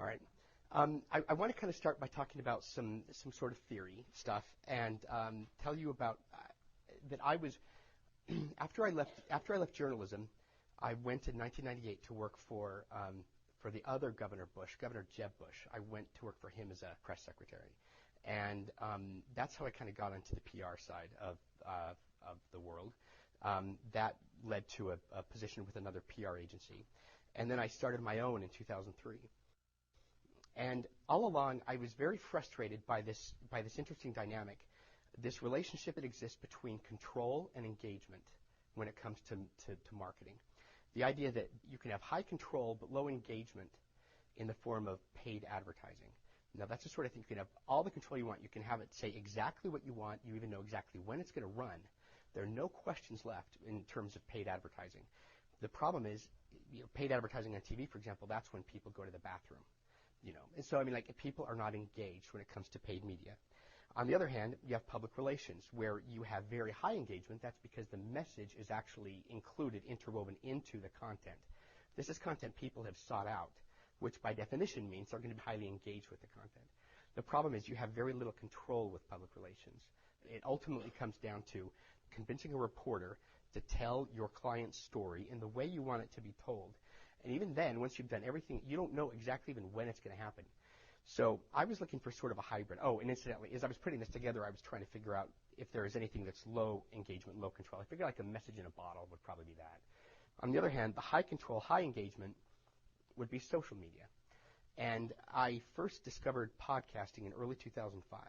All right. I want to kind of start by talking about some sort of theory stuff and tell you about that I was after I left journalism, I went in 1998 to work for the other Governor Bush, Governor Jeb Bush. I went to work for him as a press secretary, and that's how I kind of got into the PR side of the world. That led to a position with another PR agency, and then I started my own in 2003. And all along, I was very frustrated by this interesting dynamic, this relationship that exists between control and engagement when it comes to marketing. The idea that you can have high control but low engagement in the form of paid advertising. Now, that's the sort of thing you can have all the control you want. You can have it say exactly what you want. You even know exactly when it's going to run. There are no questions left in terms of paid advertising. The problem is, paid advertising on TV, for example, that's when people go to the bathroom. And so, people are not engaged when it comes to paid media. On the other hand, you have public relations where you have very high engagement. That's because the message is actually included, interwoven into the content. This is content people have sought out, which by definition means they're going to be highly engaged with the content. The problem is you have very little control with public relations. It ultimately comes down to convincing a reporter to tell your client's story in the way you want it to be told. And even then, once you've done everything, you don't know exactly even when it's going to happen. So I was looking for sort of a hybrid. Oh, and incidentally, as I was putting this together, I was trying to figure out if there is anything that's low engagement, low control. I figured like a message in a bottle would probably be that. On the other hand, the high control, high engagement would be social media. And I first discovered podcasting in early 2005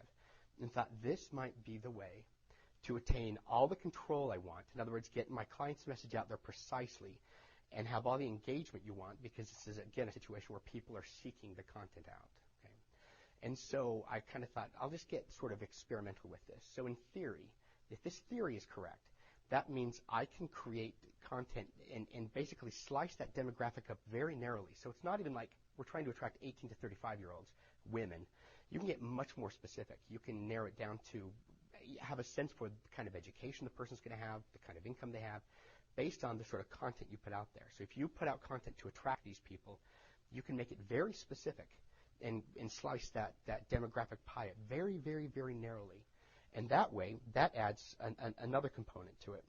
and thought this might be the way to attain all the control I want. In other words, get my client's message out there precisely and have all the engagement you want, because this is, again, a situation where people are seeking the content out. Okay? And so I kind of thought, I'll just get sort of experimental with this. So in theory, if this theory is correct, that means I can create content and basically slice that demographic up very narrowly. So it's not even like we're trying to attract 18 to 35-year-olds, women. You can get much more specific. You can narrow it down to have a sense for the kind of education the person's going to have, the kind of income they have, based on the sort of content you put out there. So if you put out content to attract these people, you can make it very specific and slice that demographic pie up very, very, very narrowly. And that way, that adds another component to it,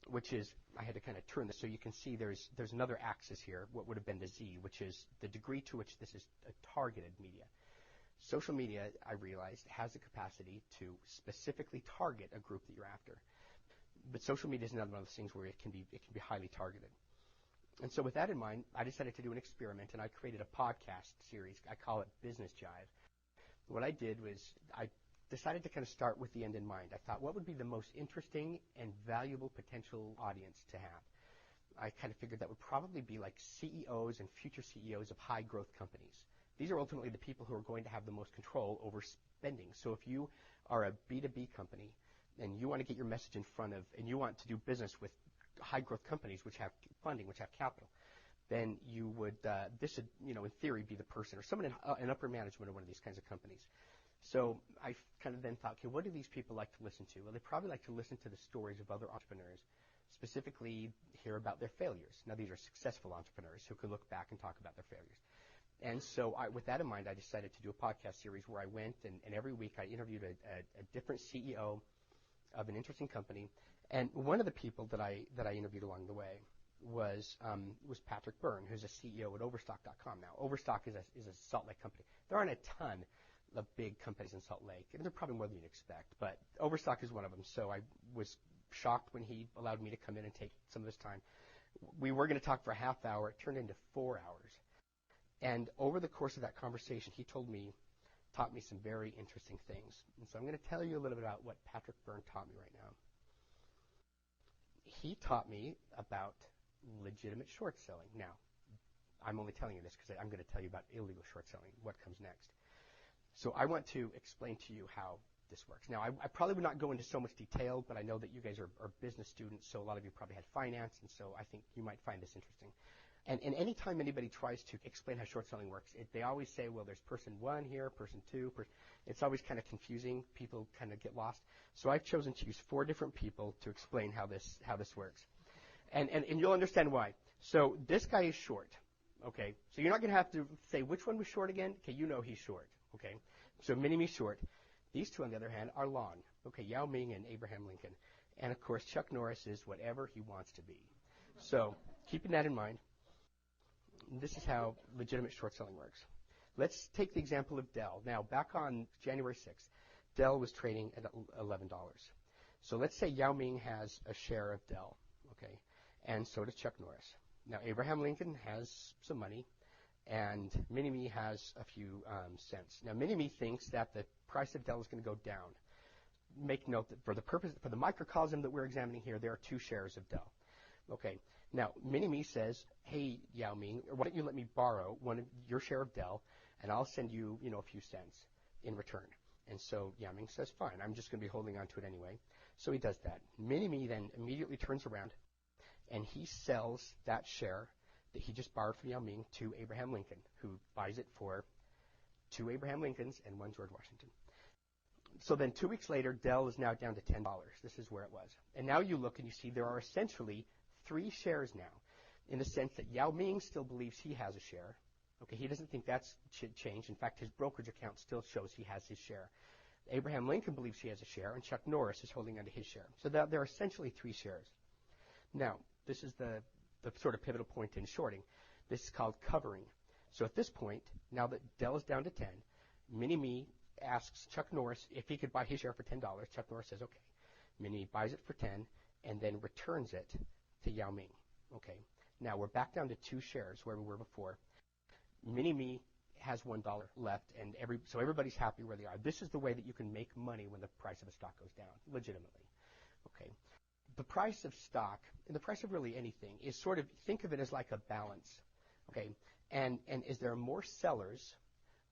which is, I had to kind of turn this so you can see there's another axis here, what would have been the Z, which is the degree to which this is a targeted media. Social media, I realized, has the capacity to specifically target a group that you're after. But social media is another one of those things where it can be highly targeted. And so with that in mind, I decided to do an experiment, and I created a podcast series. I call it Business Jive. What I did was I decided to kind of start with the end in mind. I thought, what would be the most interesting and valuable potential audience to have? I kind of figured that would probably be like CEOs and future CEOs of high-growth companies. These are ultimately the people who are going to have the most control over spending. So if you are a B2B company, and you want to get your message in front of, and you want to do business with high-growth companies which have funding, which have capital, then you would, this would, in theory, be the person or someone in upper management of one of these kinds of companies. So I kind of then thought, okay, what do these people like to listen to? Well, they probably like to listen to the stories of other entrepreneurs, specifically hear about their failures. Now, these are successful entrepreneurs who can look back and talk about their failures. And so with that in mind, I decided to do a podcast series where I went and every week I interviewed a different CEO of an interesting company, and one of the people that I interviewed along the way was Patrick Byrne, who's a CEO at Overstock.com. Now, Overstock is a Salt Lake company. There aren't a ton of big companies in Salt Lake, and there are probably more than you'd expect, but Overstock is one of them. So I was shocked when he allowed me to come in and take some of his time. We were going to talk for a half hour. It turned into 4 hours, and over the course of that conversation, he taught me some very interesting things. And so I'm going to tell you a little bit about what Patrick Byrne taught me right now. He taught me about legitimate short selling. Now, I'm only telling you this because I'm going to tell you about illegal short selling, what comes next. So I want to explain to you how this works. Now, I probably would not go into so much detail, but I know that you guys are business students, so a lot of you probably had finance, and so I think you might find this interesting. And any time anybody tries to explain how short selling works, they always say, well, there's person 1 here, person 2. It's always kind of confusing. People kind of get lost. So I've chosen to use 4 different people to explain how this works. And you'll understand why. So this guy is short. Okay, so you're not going to have to say which one was short again. Okay, you know he's short. Okay, so Mini-Me's short. These two, on the other hand, are long. Okay, Yao Ming and Abraham Lincoln. And, of course, Chuck Norris is whatever he wants to be. So keeping that in mind, this is how legitimate short selling works. Let's take the example of Dell. Now, back on January 6th, Dell was trading at $11. So let's say Yao Ming has a share of Dell, okay, and so does Chuck Norris. Now, Abraham Lincoln has some money, and Mini-Me has a few cents. Now, Mini-Me thinks that the price of Dell is going to go down. Make note that for the microcosm that we're examining here, there are 2 shares of Dell. Okay. Now, Mini-Me says, hey, Yao Ming, why don't you let me borrow one of your share of Dell, and I'll send you, a few cents in return. And so Yao Ming says, fine, I'm just going to be holding on to it anyway. So he does that. Mini-Me then immediately turns around, and he sells that share that he just borrowed from Yao Ming to Abraham Lincoln, who buys it for 2 Abraham Lincolns and 1 George Washington. So then 2 weeks later, Dell is now down to $10. This is where it was. And now you look and you see there are essentially 3 shares now, in the sense that Yao Ming still believes he has a share. Okay, he doesn't think that's changed. In fact, his brokerage account still shows he has his share. Abraham Lincoln believes he has a share, and Chuck Norris is holding onto his share. So there are essentially 3 shares. Now, this is the sort of pivotal point in shorting. This is called covering. So at this point, now that Dell is down to 10, Mini-Me asks Chuck Norris if he could buy his share for $10. Chuck Norris says, okay. Mini buys it for 10 and then returns it to Yao Ming. Okay. Now we're back down to 2 shares where we were before. Mini-Me has $1 left, and so everybody's happy where they are. This is the way that you can make money when the price of a stock goes down, legitimately. Okay. The price of stock, and the price of really anything, is sort of, think of it as like a balance. Okay. And as there are more sellers,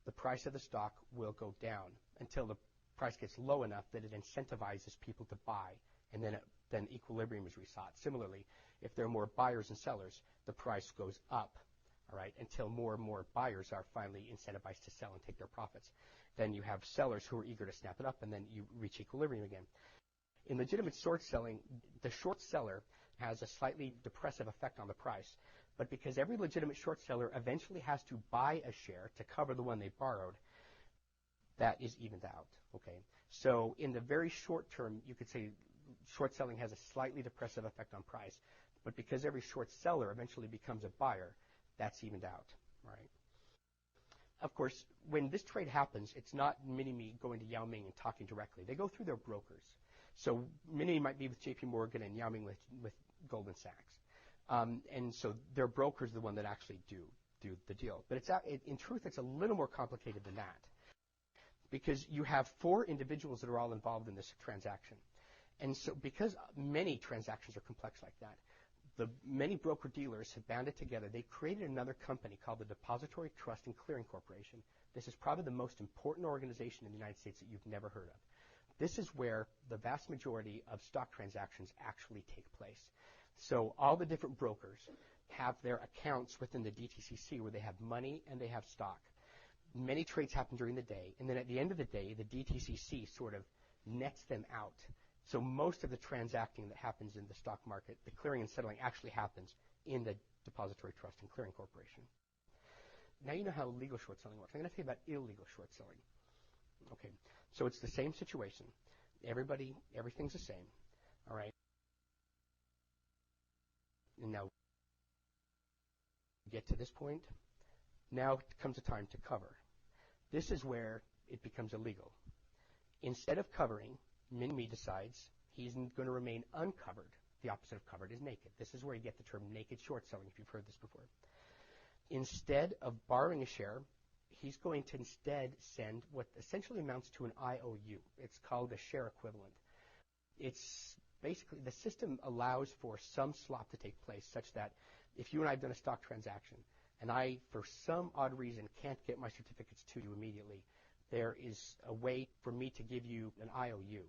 the price of the stock will go down until the price gets low enough that it incentivizes people to buy, and then equilibrium is resought. Similarly, if there are more buyers and sellers, the price goes up, all right, until more and more buyers are finally incentivized to sell and take their profits. Then you have sellers who are eager to snap it up, and then you reach equilibrium again. In legitimate short selling, the short seller has a slightly depressive effect on the price, but because every legitimate short seller eventually has to buy a share to cover the one they borrowed, that is evened out, okay? So in the very short term, you could say short selling has a slightly depressive effect on price, but because every short seller eventually becomes a buyer, that's evened out, right? Of course, when this trade happens, it's not Mini-Me going to Yao Ming and talking directly. They go through their brokers. So Mini-Me might be with J.P. Morgan and Yao Ming with Goldman Sachs. And so their broker is the one that actually do the deal. But in truth, it's a little more complicated than that, because you have 4 individuals that are all involved in this transaction. And so because many transactions are complex like that, the many broker-dealers have banded together. They created another company called the Depository Trust and Clearing Corporation. This is probably the most important organization in the United States that you've never heard of. This is where the vast majority of stock transactions actually take place. So all the different brokers have their accounts within the DTCC where they have money and they have stock. Many trades happen during the day, and then at the end of the day, the DTCC sort of nets them out. So most of the transacting that happens in the stock market, the clearing and settling, actually happens in the Depository Trust and Clearing Corporation. Now you know how legal short selling works. I'm going to tell you about illegal short selling. Okay, so it's the same situation. Everything's the same, all right? And now get to this point. Now comes a time to cover. This is where it becomes illegal. Instead of covering, Mini-Me decides he's going to remain uncovered. The opposite of covered is naked. This is where you get the term naked short selling, if you've heard this before. Instead of borrowing a share, he's going to instead send what essentially amounts to an IOU. It's called a share equivalent. It's basically, the system allows for some swap to take place such that if you and I have done a stock transaction and I, for some odd reason, can't get my certificates to you immediately, there is a way for me to give you an IOU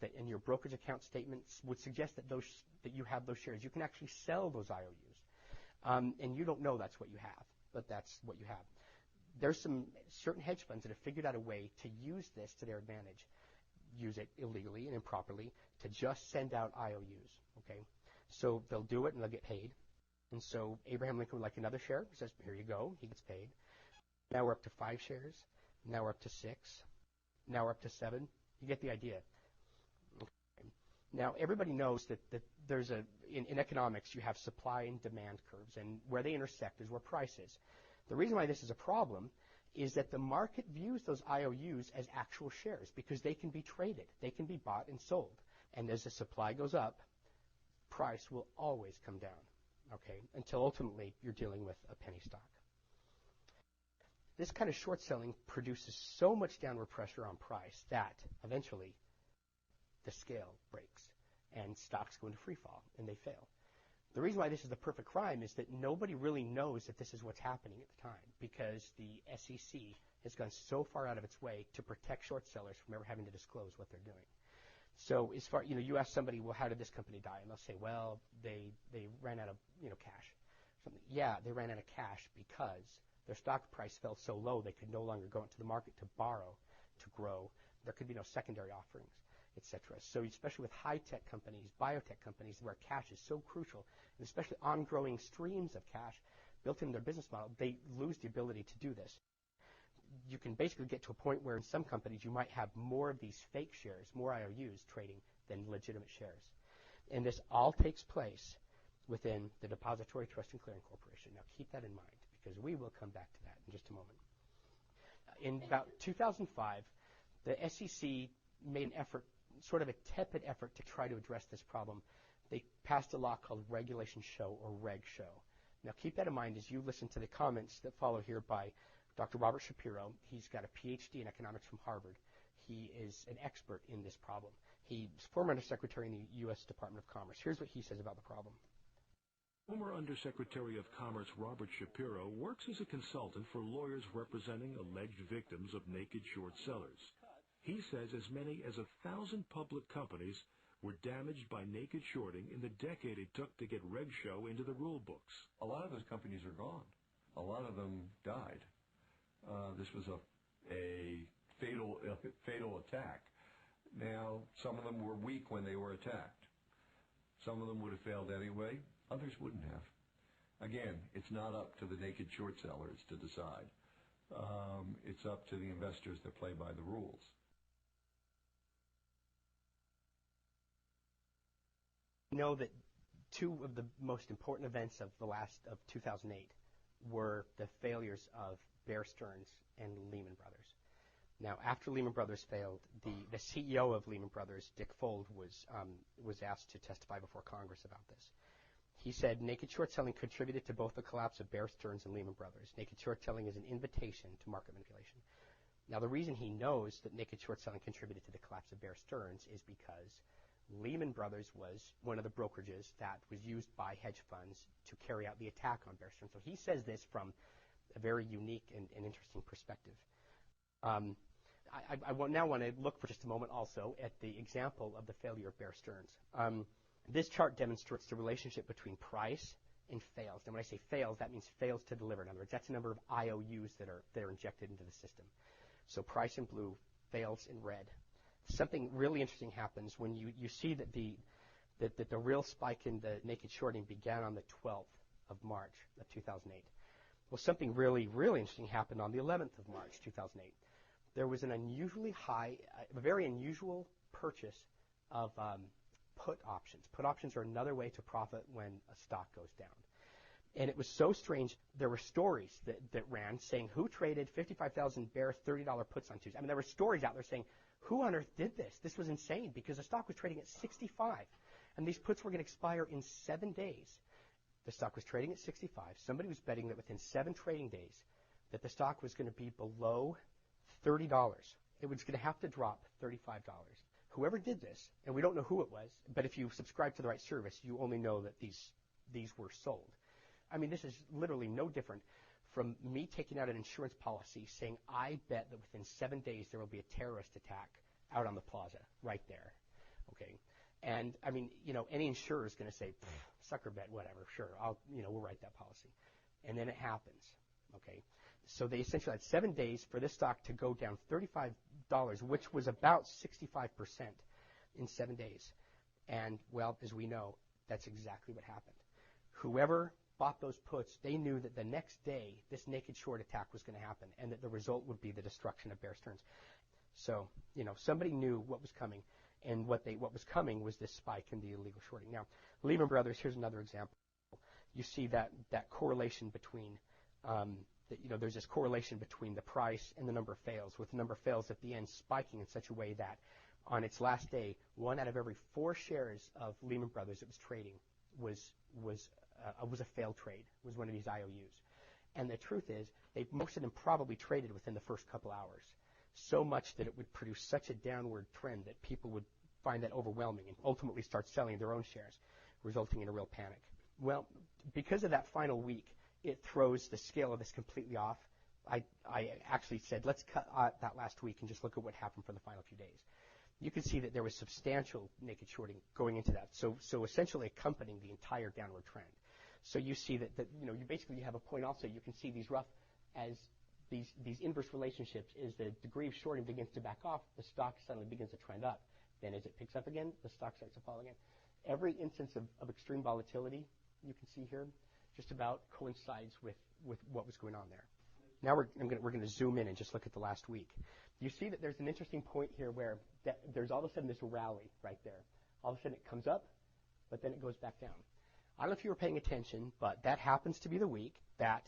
that in your brokerage account statements would suggest that you have those shares. You can actually sell those IOUs. And you don't know that's what you have, but that's what you have. There's some certain hedge funds that have figured out a way to use this to their advantage, use it illegally and improperly, to just send out IOUs, okay? So they'll do it and they'll get paid. And so Abraham Lincoln would like another share. He says, here you go. He gets paid. Now we're up to 5 shares. Now we're up to 6. Now we're up to 7. You get the idea. Okay. Now everybody knows that there's in economics you have supply and demand curves, and where they intersect is where price is. The reason why this is a problem is that the market views those IOUs as actual shares because they can be traded. They can be bought and sold. And as the supply goes up, price will always come down, okay, until ultimately you're dealing with a penny stock. This kind of short selling produces so much downward pressure on price that eventually the scale breaks and stocks go into free fall and they fail. The reason why this is the perfect crime is that nobody really knows that this is what's happening at the time because the SEC has gone so far out of its way to protect short sellers from ever having to disclose what they're doing. So as far, you ask somebody, well, how did this company die? And they'll say, well, they ran out of, cash. Something. Yeah, they ran out of cash because their stock price fell so low they could no longer go into the market to borrow, to grow. There could be no secondary offerings, etc. So especially with high-tech companies, biotech companies, where cash is so crucial, and especially ongoing streams of cash built into their business model, they lose the ability to do this. You can basically get to a point where in some companies you might have more of these fake shares, more IOUs trading than legitimate shares. And this all takes place within the Depository Trust and Clearing Corporation. Now keep that in mind because we will come back to that in just a moment. In about 2005, the SEC made an effort, sort of a tepid effort to try to address this problem. They passed a law called Regulation Show or Reg Show. Now keep that in mind as you listen to the comments that follow here by Dr. Robert Shapiro. He's got a PhD in economics from Harvard. He is an expert in this problem. He's former Undersecretary in the U.S. Department of Commerce. Here's what he says about the problem. Former Undersecretary of Commerce Robert Shapiro works as a consultant for lawyers representing alleged victims of naked short sellers. He says as many as 1,000 public companies were damaged by naked shorting in the decade it took to get Reg Show into the rule books. A lot of those companies are gone. A lot of them died. This was a fatal attack. Now, some of them were weak when they were attacked. Some of them would have failed anyway. Others wouldn't have. Again, it's not up to the naked short sellers to decide. It's up to the investors that play by the rules. We know that two of the most important events of 2008 were the failures of Bear Stearns and Lehman Brothers. Now, after Lehman Brothers failed, the CEO of Lehman Brothers, Dick Fuld, was asked to testify before Congress about this. He said naked short selling contributed to both the collapse of Bear Stearns and Lehman Brothers. Naked short selling is an invitation to market manipulation. Now, the reason he knows that naked short selling contributed to the collapse of Bear Stearns is because Lehman Brothers was one of the brokerages that was used by hedge funds to carry out the attack on Bear Stearns. So he says this from a very unique and interesting perspective. I now want to look for just a moment also at the example of the failure of Bear Stearns. This chart demonstrates the relationship between price and fails. And when I say fails, that means fails to deliver. In other words, that's the number of IOUs that are injected into the system. So price in blue, fails in red. Something really interesting happens when you see that the real spike in the naked shorting began on the 12th of March of 2008. Well, something really, really interesting happened on the 11th of March 2008. There was an unusually high, a very unusual purchase of put options. Put options are another way to profit when a stock goes down. And it was so strange, there were stories that ran saying, who traded 55,000 Bear $30 puts on Tuesday? I mean, there were stories out there saying, who on earth did this? This was insane because the stock was trading at 65. And these puts were going to expire in 7 days. The stock was trading at 65. Somebody was betting that within 7 trading days that the stock was going to be below $30. It was going to have to drop $35. Whoever did this, and we don't know who it was, but if you subscribe to the right service, you only know that these were sold. I mean, this is literally no different from me taking out an insurance policy saying, I bet that within 7 days there will be a terrorist attack out on the plaza right there. Okay? And, I mean, any insurer is going to say, sucker bet, whatever, sure, we'll write that policy. And then it happens. Okay? So they essentially had 7 days for this stock to go down $35, which was about 65% in 7 days. And, well, as we know, that's exactly what happened. Whoever bought those puts, they knew that the next day this naked short attack was going to happen and that the result would be the destruction of Bear Stearns. So, somebody knew what was coming, and what was coming was this spike in the illegal shorting. Now, Lehman Brothers, here's another example. You see that correlation between, there's this correlation between the price and the number of fails, with the number of fails at the end spiking in such a way that on its last day, 1 out of every 4 shares of Lehman Brothers that was trading was a failed trade, was one of these IOUs. And the truth is, most of them probably traded within the first couple hours, so much that it would produce such a downward trend that people would find that overwhelming and ultimately start selling their own shares, resulting in a real panic. Well, because of that final week, it throws the scale of this completely off. I actually said, let's cut that last week and just look at what happened for the final few days. You can see that there was substantial naked shorting going into that, so essentially accompanying the entire downward trend. So you see that you basically have a point also. You can see these rough as these inverse relationships. Is the degree of shorting begins to back off, the stock suddenly begins to trend up. Then as it picks up again, the stock starts to fall again. Every instance of extreme volatility you can see here just about coincides with what was going on there. Now we're going to zoom in and just look at the last week. You see that there's an interesting point here where there's all of a sudden this rally right there. All of a sudden it comes up, but then it goes back down. I don't know if you were paying attention, but that happens to be the week that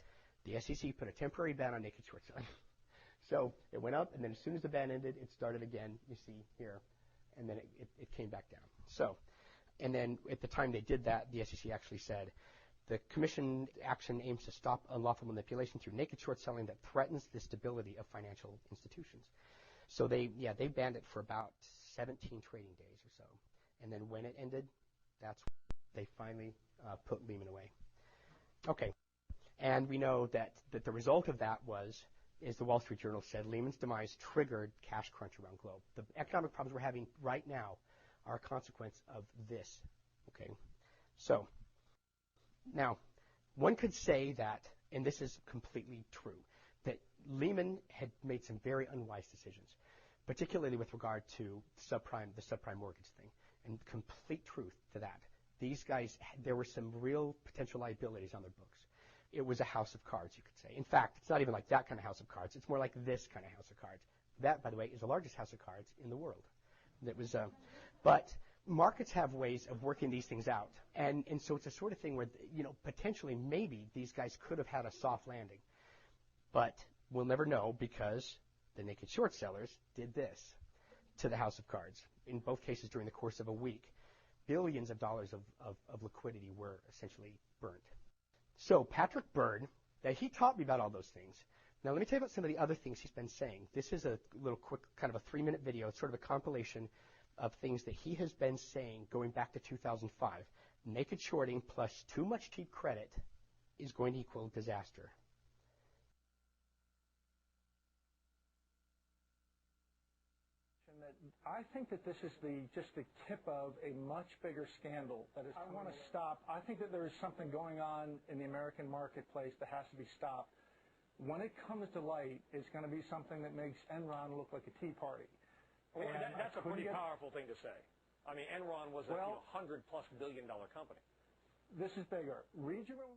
the SEC put a temporary ban on naked short selling. So it went up, and then as soon as the ban ended, it started again, you see here, and then it came back down. So, and then at the time they did that, the SEC actually said, the commission action aims to stop unlawful manipulation through naked short selling that threatens the stability of financial institutions. So they banned it for about 17 trading days or so. And then when it ended, that's when they finally put Lehman away. Okay. And we know that the result of that is the Wall Street Journal said, Lehman's demise triggered cash crunch around the globe. The economic problems we're having right now are a consequence of this. Okay. So, now, one could say that, and this is completely true, that Lehman had made some very unwise decisions, particularly with regard to the subprime mortgage thing, and complete truth to that. These guys, there were some real potential liabilities on their books. It was a house of cards, you could say. In fact, it's not even like that kind of house of cards. It's more like this kind of house of cards. That, by the way, is the largest house of cards in the world. That was, but markets have ways of working these things out. And so it's a sort of thing where, potentially maybe these guys could have had a soft landing. But we'll never know because the naked short sellers did this to the house of cards. In both cases during the course of a week, billions of dollars of liquidity were essentially burnt. So Patrick Byrne, he taught me about all those things. Now let me tell you about some of the other things he's been saying. This is a little quick, kind of a 3-minute video. It's sort of a compilation of things that he has been saying going back to 2005. Naked shorting plus too much cheap credit is going to equal disaster. I think that this is just the tip of a much bigger scandal that is. I want to stop. I think that there is something going on in the American marketplace that has to be stopped. When it comes to light, it's going to be something that makes Enron look like a tea party. Well, that's a pretty powerful thing to say. I mean, Enron was a $100+ billion company. This is bigger. Read your own.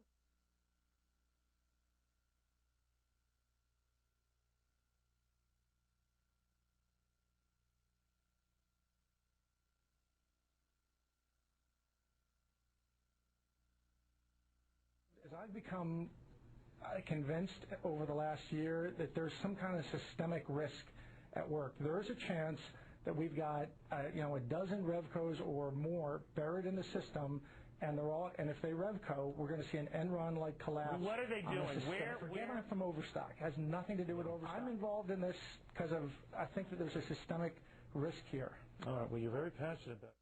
As I've become convinced over the last year that there's some kind of systemic risk at work. There is a chance that we've got, a dozen Revcos or more buried in the system, and if they Revco, we're going to see an Enron-like collapse. What are they doing? Forget it from overstock. It has nothing to do with overstock. I'm involved in this because I think that there's a systemic risk here. All right. Well, you're very passionate about it.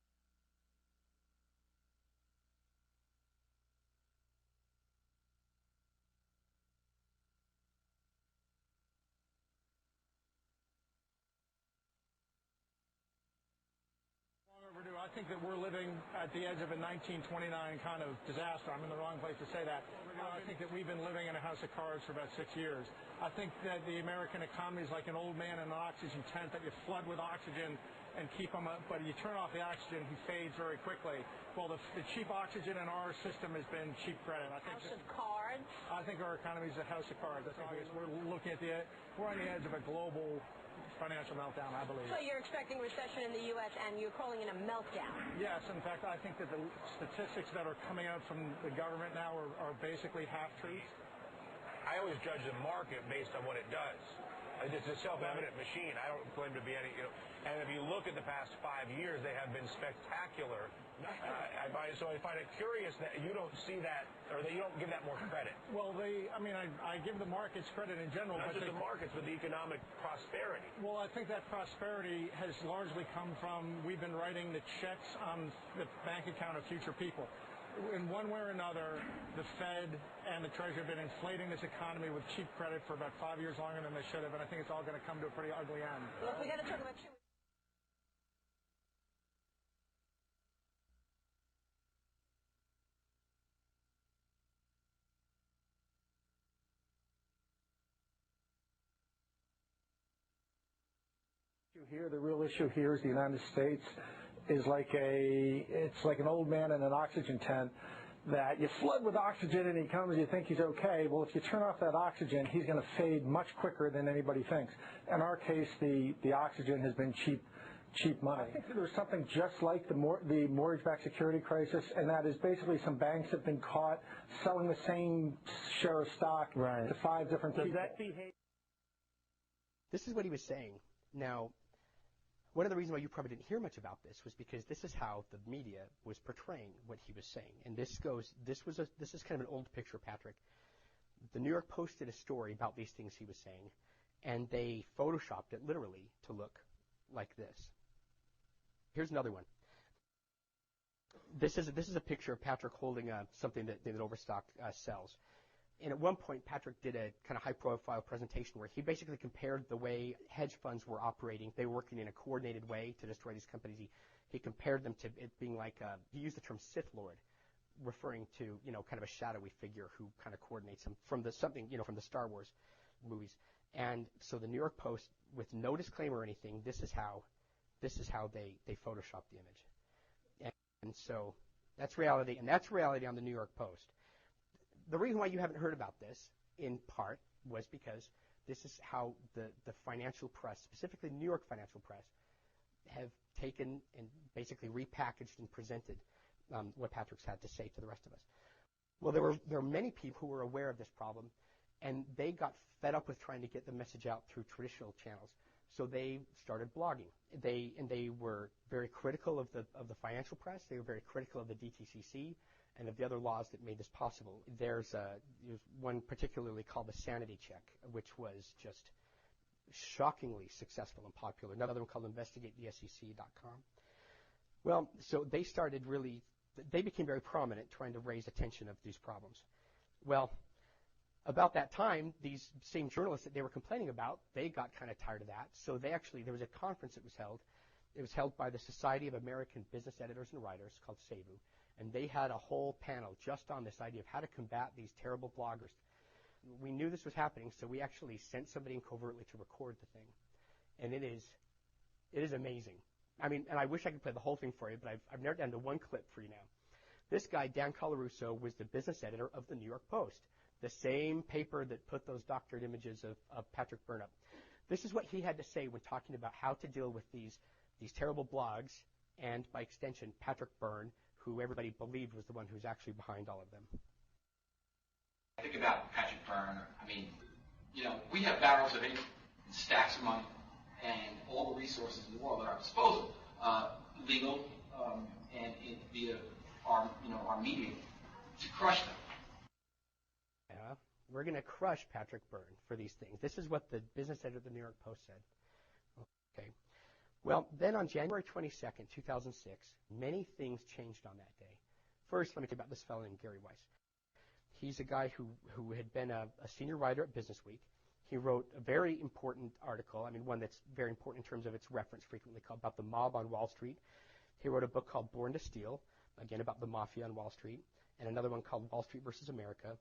I think that we're living at the edge of a 1929 kind of disaster. I'm in the wrong place to say that. I think that we've been living in a house of cards for about 6 years. I think that the American economy is like an old man in an oxygen tent that you flood with oxygen, and keep him, but you turn off the oxygen, he fades very quickly. Well, the cheap oxygen in our system has been cheap credit. I think house of cards? I think our economy is a house of cards. I think we're looking at we're on the edge of a global financial meltdown, I believe. So you're expecting recession in the U.S. and you're calling it a meltdown? Yes. In fact, I think that the statistics that are coming out from the government now are basically half-truths. I always judge the market based on what it does. It's a self-evident machine. I don't claim to be any, and if you look at the past 5 years, they have been spectacular. So I find it curious that you don't see that, or that you don't give that more credit. Well, I give the markets credit in general. Not just the markets, but the economic prosperity. Well, I think that prosperity has largely come from, we've been writing the checks on the bank account of future people. In one way or another, the Fed and the Treasury have been inflating this economy with cheap credit for about 5 years longer than they should have, and I think it's all going to come to a pretty ugly end. Look, we got to talk about The real issue here is the United States is it's like an old man in an oxygen tent that you flood with oxygen and he comes, you think he's okay. Well, if you turn off that oxygen, he's going to fade much quicker than anybody thinks. In our case, the oxygen has been cheap money. I think that there's something just like the mortgage-backed security crisis, and that is basically some banks have been caught selling the same share of stock to 5 different people. This is what he was saying. Now, one of the reasons why you probably didn't hear much about this was because this is how the media was portraying what he was saying. And this is kind of an old picture, Patrick. The New York Post did a story about these things he was saying, and they photoshopped it literally to look like this. Here's another one. This is a picture of Patrick holding something that Overstock sells. And at one point, Patrick did a kind of high-profile presentation where he basically compared the way hedge funds were operating. They were working in a coordinated way to destroy these companies. He compared them to it being like he used the term Sith Lord, referring to kind of a shadowy figure who kind of coordinates them from the Star Wars movies. And so the New York Post, with no disclaimer or anything, this is how they photoshopped the image. And so that's reality, and that's reality on the New York Post. The reason why you haven't heard about this, in part, was because this is how the financial press, specifically New York financial press, have taken and basically repackaged and presented what Patrick's had to say to the rest of us. Well, there were many people who were aware of this problem, and they got fed up with trying to get the message out through traditional channels. So they started blogging. They were very critical of the financial press. They were very critical of the DTCC and of the other laws that made this possible. There's one particularly called the Sanity Check, which was just shockingly successful and popular. Another one called InvestigateTheSEC.com. Well, so they became very prominent trying to raise attention of these problems. Well, about that time, these same journalists that they were complaining about, they got kind of tired of that. So there was a conference that was held. It was held by the Society of American Business Editors and Writers, called SABU. And they had a whole panel just on this idea of how to combat these terrible bloggers. We knew this was happening, so we actually sent somebody in covertly to record the thing. And it is amazing. I mean, and I wish I could play the whole thing for you, but I've narrowed down to one clip for you now. This guy, Dan Colarusso, was the business editor of the New York Post, the same paper that put those doctored images of Patrick Byrne up. This is what he had to say when talking about how to deal with these terrible blogs, and by extension, Patrick Byrne, who everybody believed was the one who's actually behind all of them. I think about Patrick Byrne. I mean, we have barrels of ink and stacks of money and all the resources in the world at our disposal, legal and via our media, to crush them. Yeah, we're going to crush Patrick Byrne for these things. This is what the business editor of the New York Post said. Okay. Well, then on January 22nd, 2006, many things changed on that day. First, let me tell you about this fellow named Gary Weiss. He's a guy who had been a senior writer at Business Week. He wrote a very important article, one that's very important in terms of its reference frequently, called about the mob on Wall Street. He wrote a book called Born to Steal, again about the mafia on Wall Street, and another one called Wall Street versus America.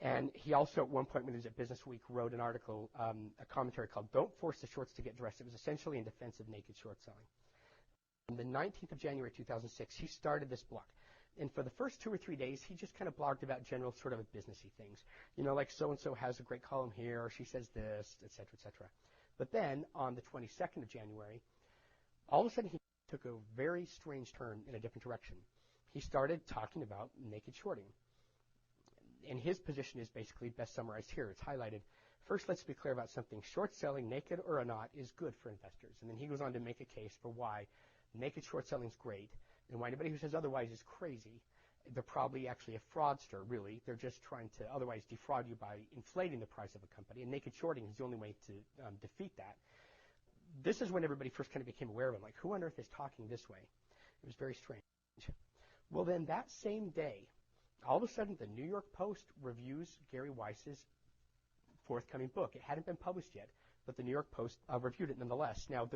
And he also, at one point when he was at Business Week, wrote an article, a commentary called "Don't Force the Shorts to Get Dressed." It was essentially in defense of naked short selling. On the 19th of January 2006, he started this blog. And for the first 2 or 3 days, he just kind of blogged about general sort of businessy things. You know, like so-and-so has a great column here, or she says this, et cetera, et cetera. But then, on the 22nd of January, all of a sudden he took a very strange turn in a different direction. He started talking about naked shorting. And his position is basically best summarized here. It's highlighted. First, let's be clear about something. Short selling, naked or not, is good for investors. And then he goes on to make a case for why naked short selling is great, and why anybody who says otherwise is crazy. They're probably actually a fraudster, really. They're just trying to otherwise defraud you by inflating the price of a company, and naked shorting is the only way to defeat that. This is when everybody first kind of became aware of it. Like, who on earth is talking this way? It was very strange. Well, then that same day, all of a sudden, the New York Post reviews Gary Weiss's forthcoming book. It hadn't been published yet, but the New York Post reviewed it nonetheless. Now,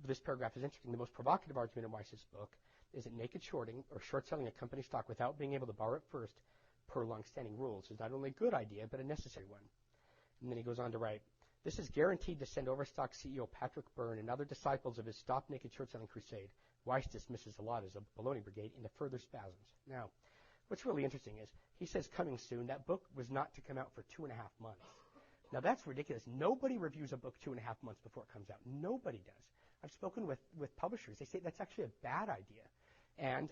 this paragraph is interesting. The most provocative argument in Weiss's book is that naked shorting, or short selling a company stock without being able to borrow it first, per long-standing rules, is not only a good idea, but a necessary one. And then he goes on to write, this is guaranteed to send Overstock CEO Patrick Byrne and other disciples of his Stop Naked Short Selling crusade. Weiss dismisses a lot as a baloney brigade into further spasms. Now, what's really interesting is he says coming soon. That book was not to come out for 2.5 months. Now, that's ridiculous. Nobody reviews a book 2.5 months before it comes out. Nobody does. I've spoken with publishers. They say that's actually a bad idea. And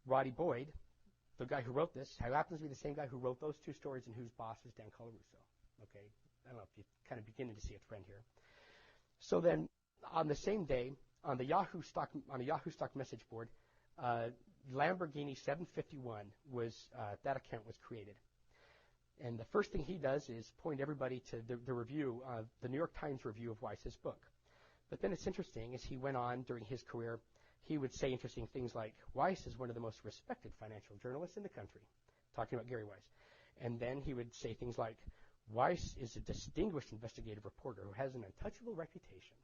Roddy Boyd, the guy who wrote this, who happens to be the same guy who wrote those 2 stories and whose boss is Dan Colarusso. Okay? I don't know if you're kind of beginning to see a trend here. So then, on the same day, on a Yahoo Stock message board, Lamborghini 751 that account was created. And the first thing he does is point everybody to the review, the New York Times review of Weiss's book. But then it's interesting, as he went on during his career, he would say interesting things like, Weiss is one of the most respected financial journalists in the country, talking about Gary Weiss. And then he would say things like, Weiss is a distinguished investigative reporter who has an untouchable reputation.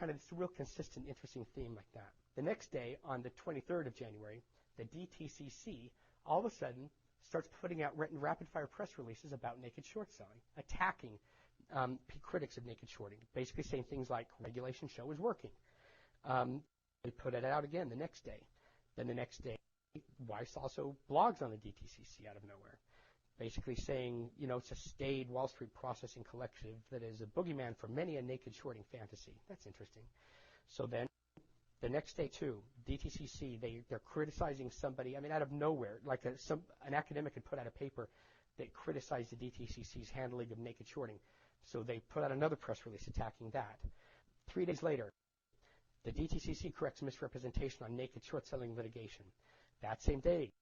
Kind of this real consistent, interesting theme like that. The next day, on the 23rd of January, the DTCC all of a sudden starts putting out rapid-fire press releases about naked short selling, attacking critics of naked shorting, basically saying things like, regulation show is working. They put it out again the next day. Then the next day, Weiss also blogs on the DTCC out of nowhere, basically saying, it's a staid Wall Street processing collective that is a boogeyman for many a naked shorting fantasy. That's interesting. So then, the next day, too, DTCC, they're criticizing somebody, out of nowhere, like an academic had put out a paper that criticized the DTCC's handling of naked shorting. So they put out another press release attacking that. 3 days later, the DTCC corrects misrepresentation on naked short selling litigation. That same day,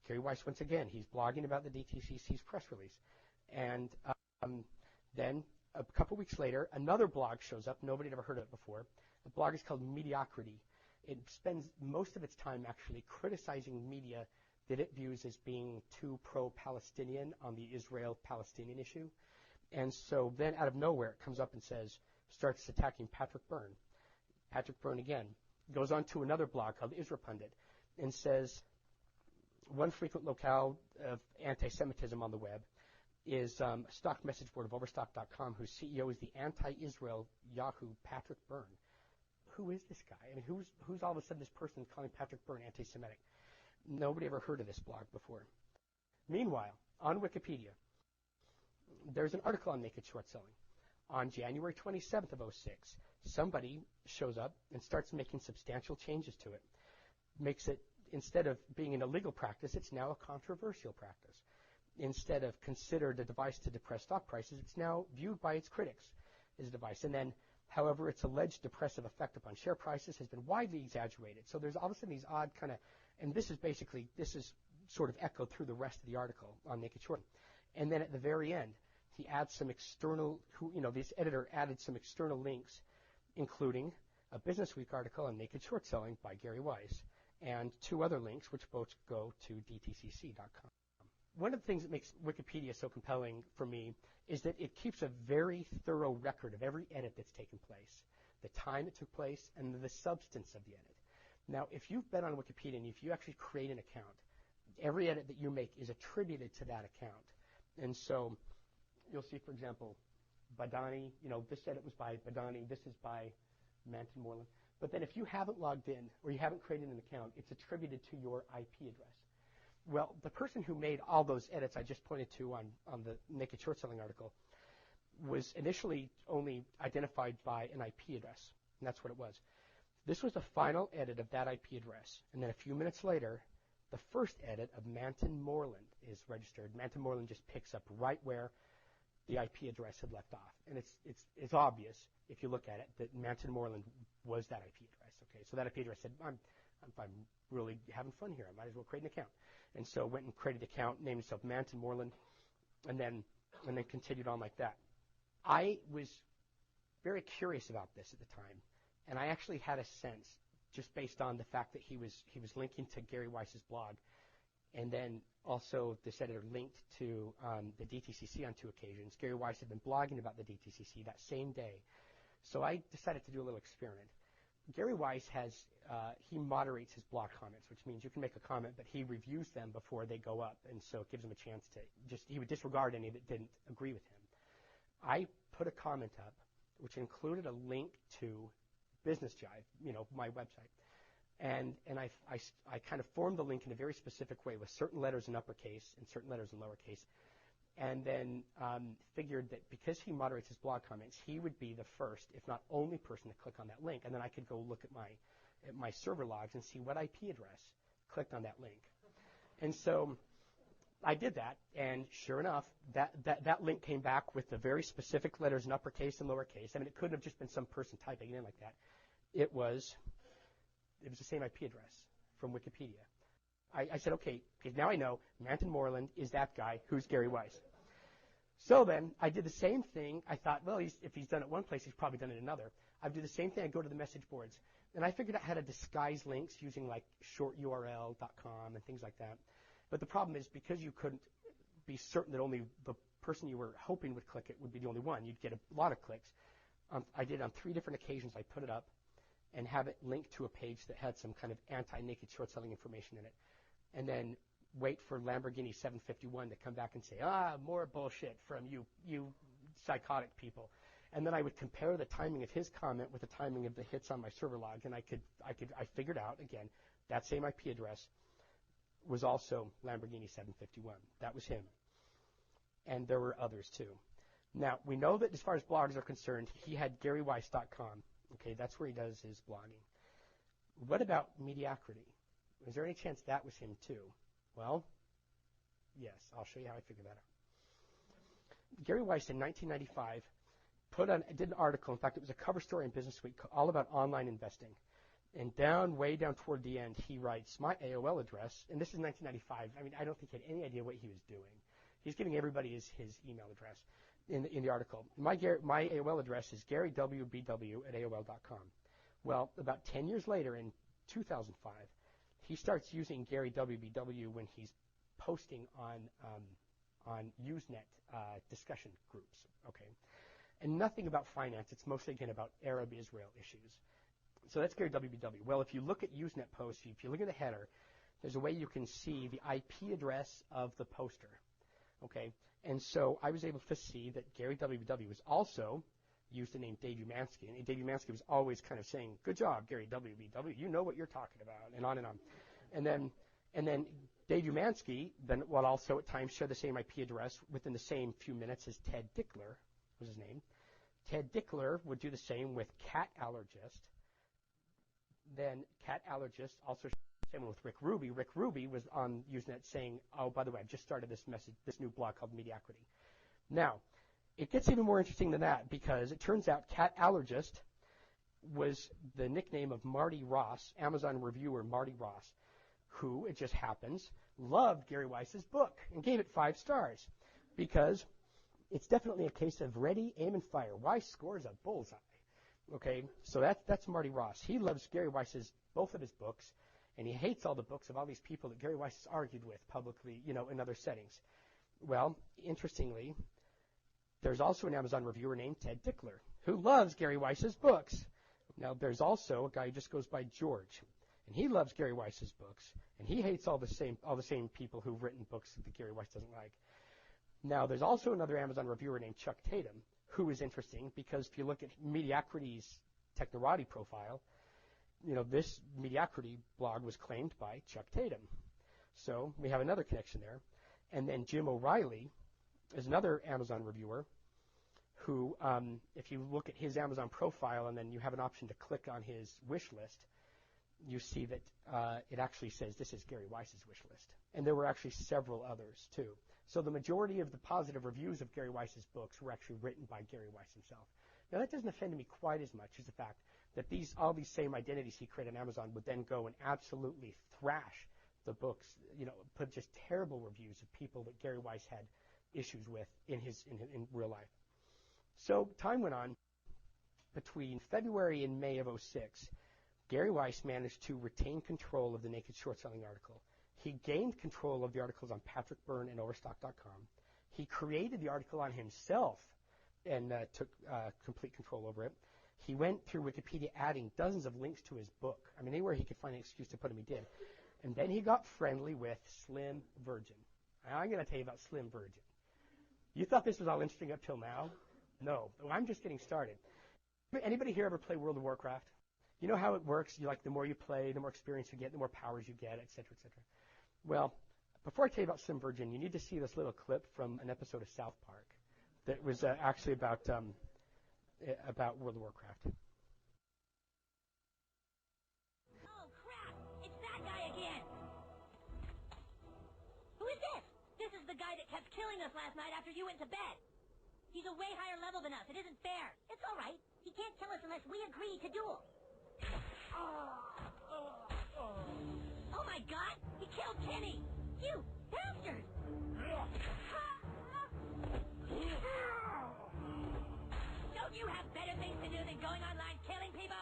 Gary Weiss, once again, he's blogging about the DTCC's press release. And then a couple weeks later, another blog shows up. Nobody had ever heard of it before. The blog is called Mediocrity. It spends most of its time actually criticizing media that it views as being too pro-Palestinian on the Israel-Palestinian issue. And so then out of nowhere, it comes up and starts attacking Patrick Byrne. Patrick Byrne, again, goes on to another blog called Israel Pundit and says, one frequent locale of anti-Semitism on the web is a stock message board of Overstock.com, whose CEO is the anti-Israel Yahoo Patrick Byrne. Who is this guy? Who's all of a sudden this person calling Patrick Byrne anti-Semitic? Nobody ever heard of this blog before. Meanwhile, on Wikipedia, there's an article on naked short selling. On January 27th of 2006, somebody shows up and starts making substantial changes to it. Makes it, instead of being an illegal practice, it's now a controversial practice. Instead of considered a device to depress stock prices, it's now viewed by its critics as a device. And then, however, its alleged depressive effect upon share prices has been widely exaggerated. So there's all of a sudden these odd kind of, and this is sort of echoed through the rest of the article on naked shorting. And then at the very end, he adds some external, this editor added some external links, including a Business Week article on naked short selling by Gary Weiss, and 2 other links, which both go to dtcc.com. One of the things that makes Wikipedia so compelling for me is that it keeps a very thorough record of every edit that's taken place, the time it took place, and the substance of the edit. Now, if you've been on Wikipedia and if you actually create an account, every edit that you make is attributed to that account. And so you'll see, for example, Badani, this edit was by Badani, this is by Manton Moreland. But then if you haven't logged in or you haven't created an account, it's attributed to your IP address. Well, the person who made all those edits I just pointed to on the Naked Short Selling article was initially only identified by an IP address, and that's what it was. This was the final edit of that IP address, and then a few minutes later, the first edit of Manton Moreland is registered. Manton Moreland just picks up right where the IP address had left off, and it's obvious if you look at it that Manton Moreland was that IP address. Okay, so that IP address said, I'm really having fun here. I might as well create an account, and so went and created an account, named himself Manton Moreland, and then continued on like that. I was very curious about this at the time, and I actually had a sense, just based on the fact that he was linking to Gary Weiss's blog, and then also this editor linked to the DTCC on 2 occasions. Gary Weiss had been blogging about the DTCC that same day, so I decided to do a little experiment. Gary Weiss he moderates his blog comments, which means you can make a comment, but he reviews them before they go up, and so it gives him a chance to he would disregard any that didn't agree with him. I put a comment up, which included a link to Business Jive, my website. And I kind of formed the link in a very specific way with certain letters in uppercase and certain letters in lowercase. And then figured that because he moderates his blog comments, he would be the first, if not only person to click on that link. And then I could go look at my server logs and see what IP address clicked on that link. And so I did that, and sure enough, that link came back with the very specific letters in uppercase and lowercase. I mean, it couldn't have just been some person typing it in like that. It was the same IP address from Wikipedia. I said, okay, now I know Manton Moreland is that guy who's Gary Weiss. So then I did the same thing. I thought, well, if he's done it one place, he's probably done it another. I do the same thing. I go to the message boards, and I figured out how to disguise links using like shorturl.com and things like that. But the problem is, because you couldn't be certain that only the person you were hoping would click it would be the only one, you'd get a lot of clicks. I did on 3 different occasions. I put it up and have it linked to a page that had some kind of anti-naked short selling information in it, and then wait for Lamborghini 751 to come back and say, more bullshit from you psychotic people. And then I would compare the timing of his comment with the timing of the hits on my server log, and I figured out, again, that same IP address was also Lamborghini 751. That was him. And there were others too. Now, we know that as far as blogs are concerned, he had GaryWeiss.com. Okay, that's where he does his blogging. What about Mediocrity? Is there any chance that was him too? Well, yes, I'll show you how I figured that out. Gary Weiss in 1995 did an article. In fact, it was a cover story in Business Week all about online investing. And way down toward the end, he writes, my AOL address, and this is 1995. I mean, I don't think he had any idea what he was doing. He's giving everybody his email address in the article. My AOL address is garywbw@aol.com. Well, about 10 years later, in 2005, he starts using Gary WBW when he's posting on Usenet discussion groups, okay? And nothing about finance. It's mostly, again, about Arab-Israel issues. So that's Gary WBW. Well, if you look at Usenet posts, if you look at the header, there's a way you can see the IP address of the poster, okay? And so I was able to see that Gary WBW was also used the name Dave Umansky. And Dave Umansky was always kind of saying, good job, Gary WBW. You know what you're talking about, and on and on. And then Dave Umansky then will also at times share the same IP address within the same few minutes as Ted Dickler was his name. Ted Dickler would do the same with Cat Allergist. Then Cat Allergist also same with Rick Ruby. Rick Ruby was on Usenet saying, oh, by the way, I've just started this new blog called Mediocrity. Now, it gets even more interesting than that, because it turns out Cat Allergist was the nickname of Marty Ross, Amazon reviewer Marty Ross, who, it just happens, loved Gary Weiss's book and gave it 5 stars, because it's definitely a case of ready, aim, and fire. Weiss scores a bullseye. Okay, so that's Marty Ross. He loves Gary Weiss's, both of his books, and he hates all the books of all these people that Gary Weiss has argued with publicly, in other settings. Well, interestingly, there's also an Amazon reviewer named Ted Dickler who loves Gary Weiss's books. Now, there's also a guy who just goes by George, and he loves Gary Weiss's books, and he hates all the same people who've written books that Gary Weiss doesn't like. Now, there's also another Amazon reviewer named Chuck Tatum, who is interesting because if you look at Mediocrity's Technorati profile, this Mediocrity blog was claimed by Chuck Tatum. So we have another connection there. And then Jim O'Reilly is another Amazon reviewer who, if you look at his Amazon profile and then you have an option to click on his wish list, you see that it actually says this is Gary Weiss's wish list. And there were actually several others, too. So the majority of the positive reviews of Gary Weiss's books were actually written by Gary Weiss himself. Now, that doesn't offend me quite as much as the fact that all these same identities he created on Amazon would then go and absolutely thrash the books, put just terrible reviews of people that Gary Weiss had issues with in real life. So time went on. Between February and May of 2006, Gary Weiss managed to retain control of the Naked Short Selling article. He gained control of the articles on Patrick Byrne and Overstock.com. He created the article on himself and took complete control over it. He went through Wikipedia adding dozens of links to his book. I mean, anywhere he could find an excuse to put them, he did. And then he got friendly with Slim Virgin. I'm going to tell you about Slim Virgin. You thought this was all interesting up till now? No. I'm just getting started. Anybody here ever play World of Warcraft? You know how it works. The more you play, the more experience you get, the more powers you get, et cetera, et cetera. Well, before I tell you about Slim Virgin, you need to see this little clip from an episode of South Park that was actually about World of Warcraft. Oh, crap! It's that guy again! Who is this? This is the guy that kept killing us last night after you went to bed. He's a way higher level than us. It isn't fair. It's all right. He can't kill us unless we agree to duel. Oh my God! He killed Kenny! You bastard! Don't you have better things to do than going online killing people?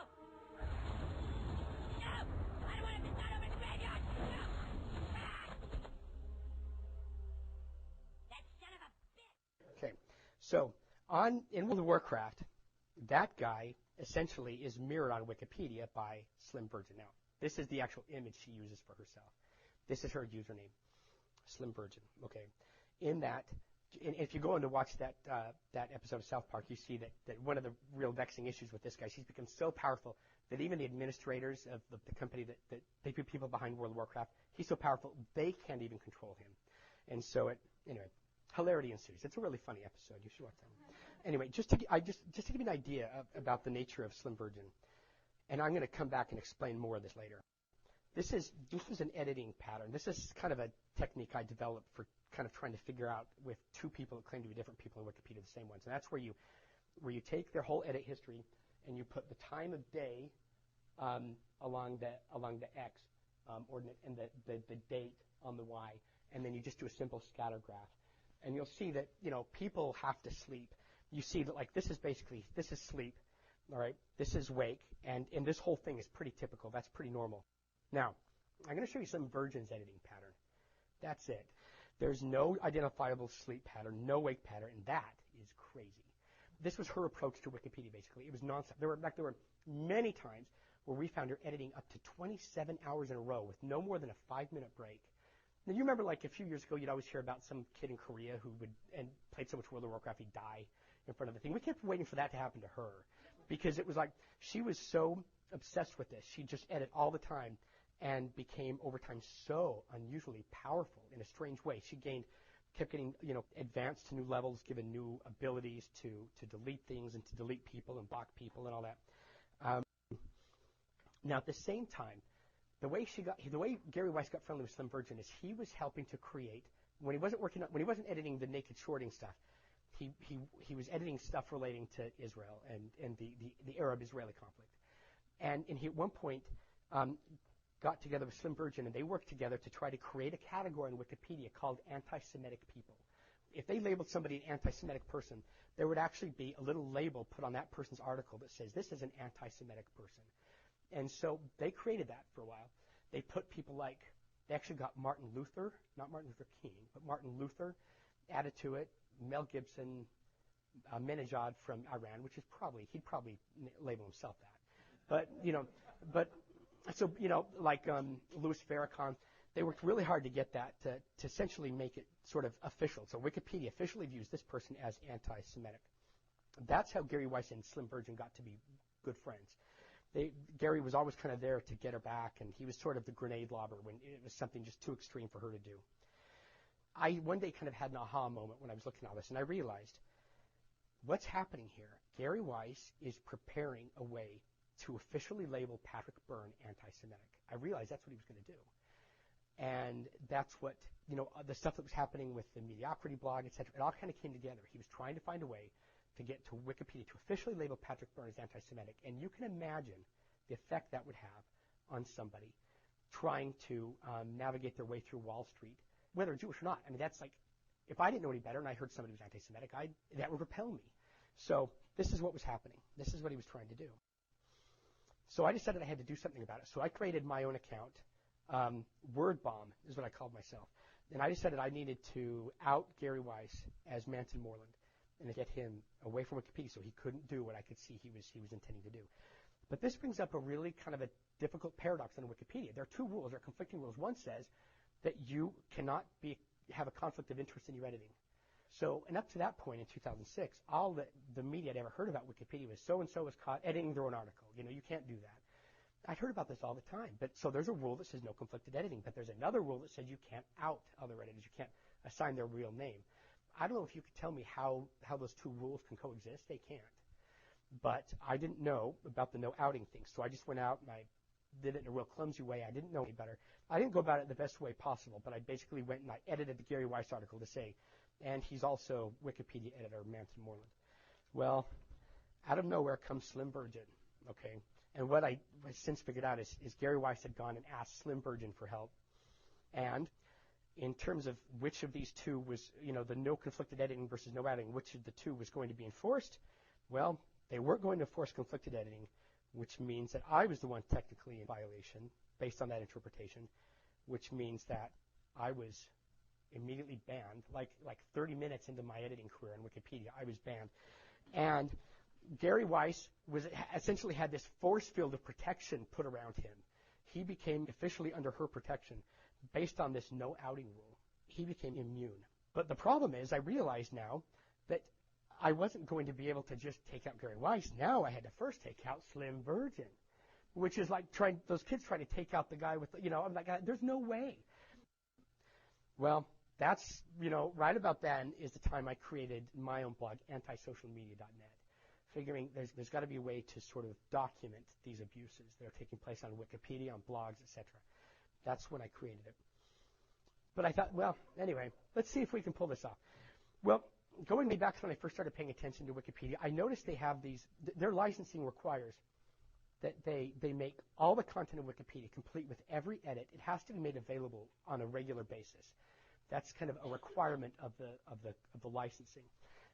No! I don't want him to start over the graveyard! No! That son of a bitch! Okay, so in World of Warcraft, that guy essentially is mirrored on Wikipedia by Slim Virgin. Now, this is the actual image she uses for herself. This is her username, Slim Virgin. Okay, in that, if you go in to watch that episode of South Park, you see that one of the real vexing issues with this guy, she's become so powerful that even the administrators of the company that they put people behind World of Warcraft, he's so powerful they can't even control him. And so anyway, hilarity ensues. It's a really funny episode. You should watch that one. Anyway, just to give you an idea about the nature of Slim Virgin, and I'm going to come back and explain more of this later. This was an editing pattern. This is kind of a technique I developed for kind of trying to figure out with two people that claim to be different people in Wikipedia, the same ones. And that's where you take their whole edit history and you put the time of day along the X ordinate and the date on the Y, and then you just do a simple scatter graph. And you'll see that people have to sleep. You see that this is sleep, all right? This is wake, and this whole thing is pretty typical. That's pretty normal. Now, I'm going to show you some Virgin's editing pattern. That's it. There's no identifiable sleep pattern, no wake pattern, and that is crazy. This was her approach to Wikipedia, basically. It was nonstop. There were many times where we found her editing up to 27 hours in a row with no more than a 5-minute break. Now, you remember, a few years ago, you'd always hear about some kid in Korea who played so much World of Warcraft he'd die in front of the thing. We kept waiting for that to happen to her because it was she was so obsessed with this. She'd just edit all the time and became, over time, so unusually powerful in a strange way. She kept getting, advanced to new levels, given new abilities to delete things and to delete people and block people and all that. Now, at the same time, the way Gary Weiss got friendly with Slim Virgin is he was helping to create, when he wasn't editing the naked shorting stuff, he was editing stuff relating to Israel and the Arab-Israeli conflict. And he at one point got together with Slim Virgin, and they worked together to try to create a category in Wikipedia called anti-Semitic people. If they labeled somebody an anti-Semitic person, there would actually be a little label put on that person's article that says, this is an anti-Semitic person. And so they created that for a while. They put people they actually got Martin Luther, not Martin Luther King, but Martin Luther added to it, Mel Gibson, Menejad from Iran, which is he'd probably label himself that. But, So, like Louis Farrakhan, they worked really hard to get that, to essentially make it sort of official. So Wikipedia officially views this person as anti-Semitic. That's how Gary Weiss and Slim Virgin got to be good friends. Gary was always kind of there to get her back, and he was sort of the grenade lobber when it was something just too extreme for her to do. I one day kind of had an aha moment when I was looking at all this, and I realized what's happening here. Gary Weiss is preparing a way to officially label Patrick Byrne anti-Semitic. I realized that's what he was going to do. And that's what, the stuff that was happening with the Mediocrity blog, et cetera, it all kind of came together. He was trying to find a way to get to Wikipedia to officially label Patrick Byrne as anti-Semitic. And you can imagine the effect that would have on somebody trying to navigate their way through Wall Street, whether Jewish or not. I mean, that's like, if I didn't know any better and I heard somebody was anti-Semitic, that would repel me. So this is what was happening. This is what he was trying to do. So I decided I had to do something about it. So I created my own account. Word Bomb is what I called myself. And I decided I needed to out Gary Weiss as Manson Moreland and get him away from Wikipedia so he couldn't do what I could see he was intending to do. But this brings up a really kind of a difficult paradox on Wikipedia. There are two rules, there are conflicting rules. One says that you cannot have a conflict of interest in your editing. So, and up to that point in 2006, all the media I'd ever heard about Wikipedia was so-and-so was caught editing their own article. You can't do that. I'd heard about this all the time. But so there's a rule that says no conflicted editing, but there's another rule that says you can't out other editors. You can't assign their real name. I don't know if you could tell me how those two rules can coexist. They can't. But I didn't know about the no outing thing. So I just went out and I did it in a real clumsy way. I didn't know any better. I didn't go about it the best way possible, but I basically went and I edited the Gary Weiss article to say, and he's also Wikipedia editor, Manson Moreland. Well, out of nowhere comes Slim Virgin, okay? And what I since figured out is Gary Weiss had gone and asked Slim Virgin for help. And in terms of which of these two was, the no conflicted editing versus no outing, which of the two was going to be enforced, well, they weren't going to enforce conflicted editing, which means that I was the one technically in violation based on that interpretation, which means that I was immediately banned. Like 30 minutes into my editing career on Wikipedia, I was banned. And Gary Weiss essentially had this force field of protection put around him. He became officially under her protection based on this no outing rule. He became immune. But the problem is, I realize now that I wasn't going to be able to just take out Gary Weiss. Now I had to first take out Slim Virgin, which is like those kids trying to take out the guy with, I'm like, there's no way. Well, that's, right about then is the time I created my own blog, antisocialmedia.net, figuring there's got to be a way to sort of document these abuses that are taking place on Wikipedia, on blogs, etc. That's when I created it. But I thought, well, anyway, let's see if we can pull this off. Well, going way back to when I first started paying attention to Wikipedia, I noticed they have their licensing requires that they make all the content of Wikipedia complete with every edit. It has to be made available on a regular basis. That's kind of a requirement of the licensing.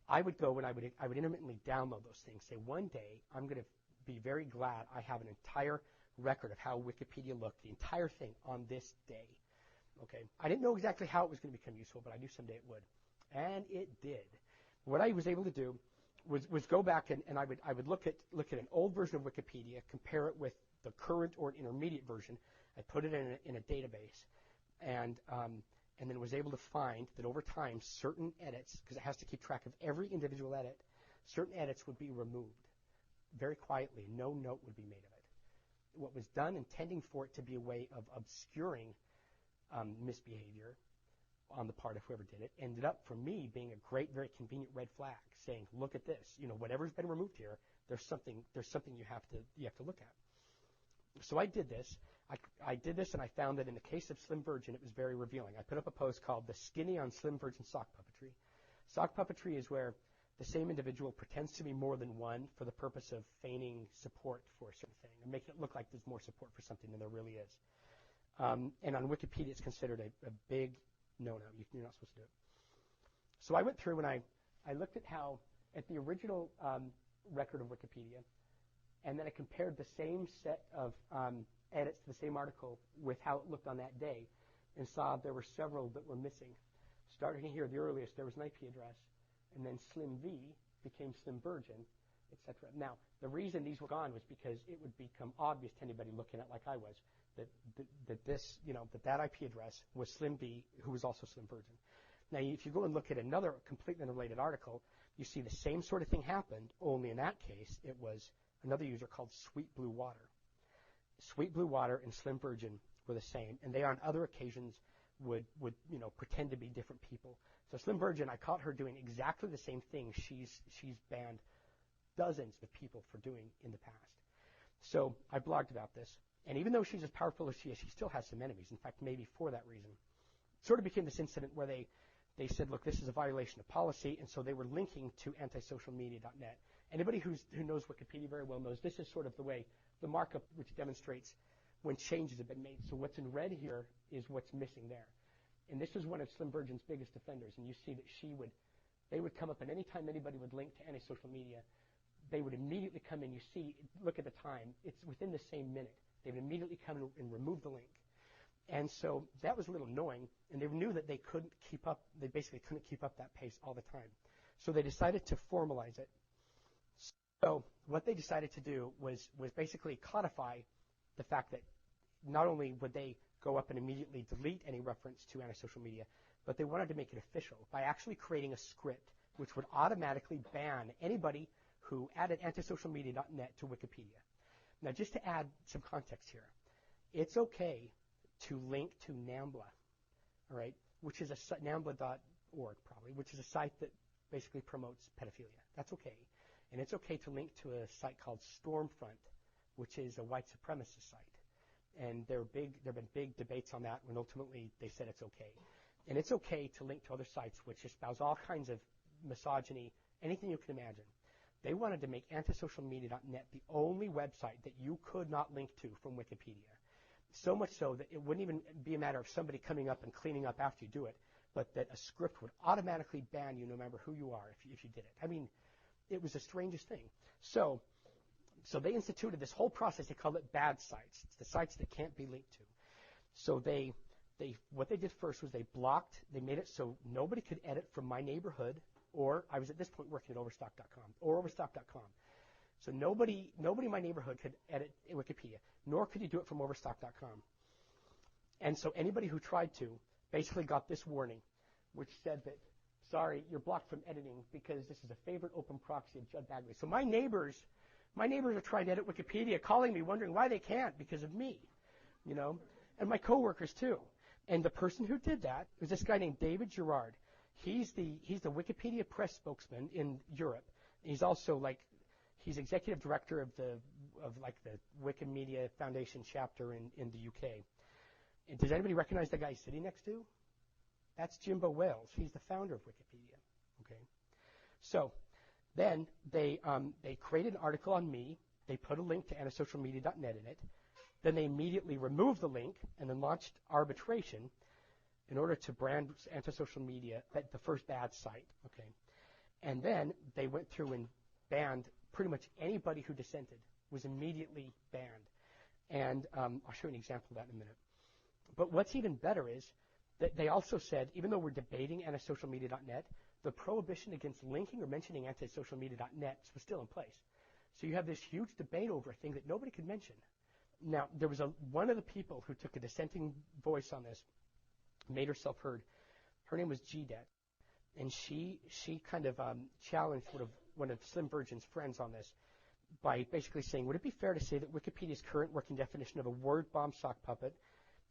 I would go and I would intermittently download those things. Say one day I'm going to be very glad I have an entire record of how Wikipedia looked, the entire thing on this day. Okay, I didn't know exactly how it was going to become useful, but I knew someday it would, and it did. What I was able to do was go back and I would look at an old version of Wikipedia, compare it with the current or intermediate version. I put it in a database, and then was able to find that over time certain edits, because it has to keep track of every individual edit, certain edits would be removed very quietly. No note would be made of it. What was done intending for it to be a way of obscuring misbehavior on the part of whoever did it ended up for me being a great, very convenient red flag saying, look at this, whatever's been removed here, there's something you have to look at. So I did this. I did this, and I found that in the case of Slim Virgin, it was very revealing. I put up a post called "The Skinny on Slim Virgin Sock Puppetry." Sock puppetry is where the same individual pretends to be more than one for the purpose of feigning support for a certain thing and making it look like there's more support for something than there really is. And on Wikipedia, it's considered a big no-no. You're not supposed to do it. So I went through and I looked at the original record of Wikipedia, and then I compared the same set of edits to the same article with how it looked on that day, and saw there were several that were missing. Starting here, the earliest, there was an IP address, and then Slim V became Slim Virgin, etc. Now, the reason these were gone was because it would become obvious to anybody looking at it like I was that this, that IP address was Slim B, who was also Slim Virgin. Now, if you go and look at another completely unrelated article, you see the same sort of thing happened, only in that case, it was another user called Sweet Blue Water. Sweet Blue Water and Slim Virgin were the same, and they on other occasions would pretend to be different people. So Slim Virgin, I caught her doing exactly the same thing she's banned dozens of people for doing in the past. So I blogged about this, and even though she's as powerful as she is, she still has some enemies. In fact, maybe for that reason. It sort of became this incident where they said, look, this is a violation of policy, and so they were linking to antisocialmedia.net. Anybody who knows Wikipedia very well knows this is sort of the way, the markup which demonstrates when changes have been made. So what's in red here is what's missing there. And this is one of Slim Virgin's biggest defenders, and you see that they would come up, and any time anybody would link to anti-social media, they would immediately come in. You see, look at the time. It's within the same minute. They would immediately come and remove the link. And so that was a little annoying, and they knew that they couldn't keep up. They basically couldn't keep up that pace all the time. So they decided to formalize it. So what they decided to do was basically codify the fact that not only would they go up and immediately delete any reference to anti-social media, but they wanted to make it official by actually creating a script which would automatically ban anybody who added antisocialmedia.net to Wikipedia. Now, just to add some context here, it's okay to link to NAMBLA, all right, which is NAMBLA.org probably, which is a site that basically promotes pedophilia. That's okay. And it's okay to link to a site called Stormfront, which is a white supremacist site. And there have been big debates on that when ultimately they said it's okay. And it's okay to link to other sites which espouse all kinds of misogyny, anything you can imagine. They wanted to make antisocialmedia.net the only website that you could not link to from Wikipedia. So much so that it wouldn't even be a matter of somebody coming up and cleaning up after you do it, but that a script would automatically ban you no matter who you are if you did it. I mean, it was the strangest thing. So they instituted this whole process. They called it bad sites. It's the sites that can't be linked to. So what they did first was they made it so nobody could edit from My Neighborhood, or I was at this point working at Overstock.com, or Overstock.com. So nobody in My Neighborhood could edit Wikipedia, nor could you do it from Overstock.com. And so anybody who tried to basically got this warning, which said that, sorry, you're blocked from editing because this is a favorite open proxy of Judd Bagley. So my neighbors are trying to edit Wikipedia, calling me, wondering why they can't because of me, and my coworkers too. And the person who did that was this guy named David Gerard. He's the Wikipedia press spokesman in Europe. He's also he's executive director of the Wikimedia Foundation chapter in the UK. And does anybody recognize the guy he's sitting next to? That's Jimbo Wales. He's the founder of Wikipedia. Okay, so then they created an article on me. They put a link to antisocialmedia.net in it. Then they immediately removed the link and then launched arbitration in order to brand antisocial media the first bad site. Okay, and then they went through and banned pretty much anybody who dissented was immediately banned. And I'll show you an example of that in a minute. But what's even better is that they also said, even though we're debating antisocialmedia.net, the prohibition against linking or mentioning antisocialmedia.net was still in place. So you have this huge debate over a thing that nobody could mention. Now, there was one of the people who took a dissenting voice on this, made herself heard. Her name was GDET, and she kind of challenged one of Slim Virgin's friends on this by basically saying, would it be fair to say that Wikipedia's current working definition of a word bomb sock puppet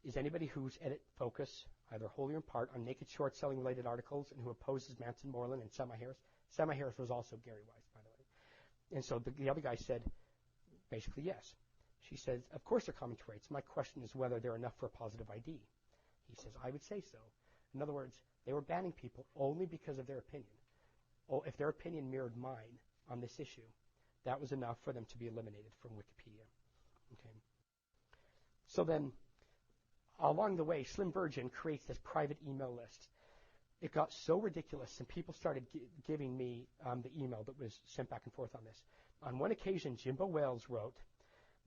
is anybody whose edit focus, either wholly or in part, on naked short-selling related articles and who opposes Manson Moreland and Semi Harris? Semi Harris was also Gary Weiss, by the way. And so the other guy said, basically, yes. She says, of course they're common traits. My question is whether they're enough for a positive ID. He says, I would say so. In other words, they were banning people only because of their opinion. If their opinion mirrored mine on this issue, that was enough for them to be eliminated from Wikipedia. Okay. So then, along the way, Slim Virgin creates this private email list. It got so ridiculous, and people started giving me the email that was sent back and forth on this. On one occasion, Jimbo Wales wrote,